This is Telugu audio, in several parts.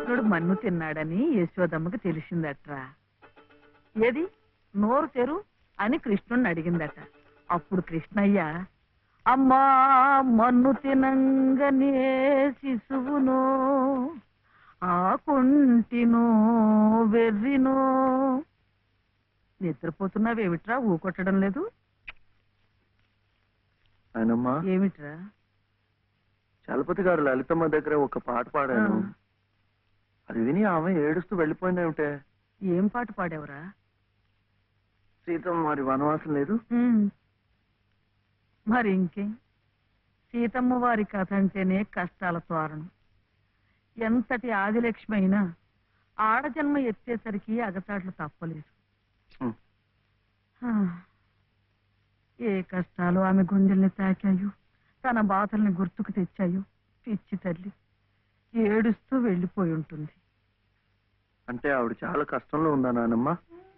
కృష్ణుడు మన్ను తిన్నాడని యశోదమ్మకి తెలిసిందట్రా. ఏది నోరు తెరు అని కృష్ణుడిని అడిగిందట. అప్పుడు కృష్ణయ్య, అమ్మా మన్ను తినంగనే శిశువునో ఆకుంటినో వెర్రినో. నిద్రపోతున్నావేమిట్రా, ఊకొట్టడం లేదు? ఏమిట్రా? చలపతి గారు లలితమ్మ దగ్గర ఒక పాట పాడాను, అది విని ఆమె ఏడుస్తూ వెళ్ళిపోయిందేమిటే. ఏం పాట పాడావురా? సీతమ్మ మరి వనవాసం లేదు. మరి ఇంకే, సీతమ్మ వారి కథ అంటేనే కష్టాల తోరణం. ఎంతటి ఆదిలక్ష్మి అయినా ఆడజన్మ ఎత్తేసరికి అగచాట్లు తప్పలేదు. ఏ కష్టాలు ఆమె గుండెల్ని తాకాయో, తన బాధల్ని గుర్తుకు తెచ్చాయో పిచ్చి తల్లి ఏడుస్తూ వెళ్ళిపోయి ఉంటుంది. అంటే ఆవిడ చాలా కష్టంలో ఉందా నానమ్మ?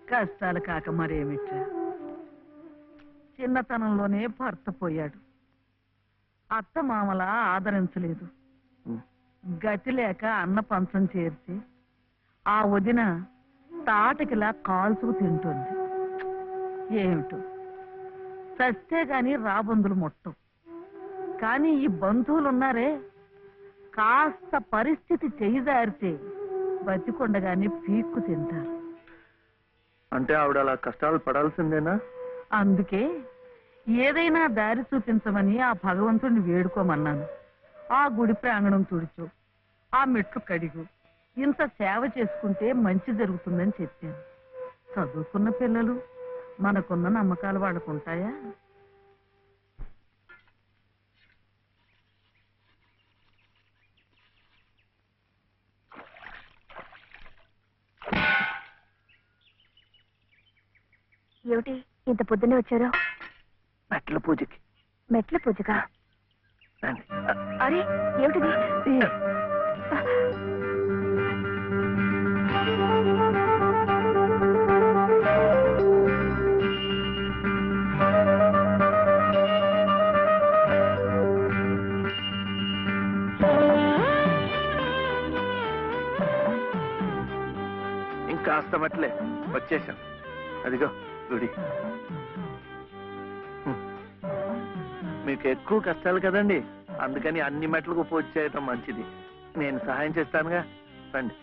కష్టాలు కాక మరేమిట్రా, చిన్నతనంలోనే భర్త పోయాడు, అత్త మామలా ఆదరించలేదు, గతి లేక అన్న పంచం చేర్చి ఆ వదిన తాటకిలా కాల్చుకు తింటుంది. ఏమిటో సస్తే గాని రాబందులు ముట్టం. కానీ ఈ బంధువులున్నారే, కాస్త పరిస్థితి చేయిదారితే బతికొండగానే పీక్కు తింటారు. అంటే ఆవిడ అలా కష్టాలు పడాల్సిందేనా? అందుకే ఏదైనా దారి చూపించమని ఆ భగవంతుడిని వేడుకోమన్నాను. ఆ గుడి ప్రాంగణం తుడుచు, ఆ మెట్లు కడిగు, ఇంత సేవ చేసుకుంటే మంచి జరుగుతుందని చెప్పాను. చదువుకున్న పిల్లలు, మనకున్న నమ్మకాలు వాళ్ళకుంటాయా? ఏమిటి ఇంత పొద్దున్నే వచ్చారు? మెట్ల పూజకి. మెట్ల పూజగా? అరే ఏమిటిది? ఇంకాస్త మెట్లే, వచ్చేసాం. అదిగో గుడి. మీకు ఎక్కువ కష్టాలు కదండి, అందుకని అన్ని మెట్లకు పూజ చేయటం మంచిది. నేను సహాయం చేస్తానుగా, రండి.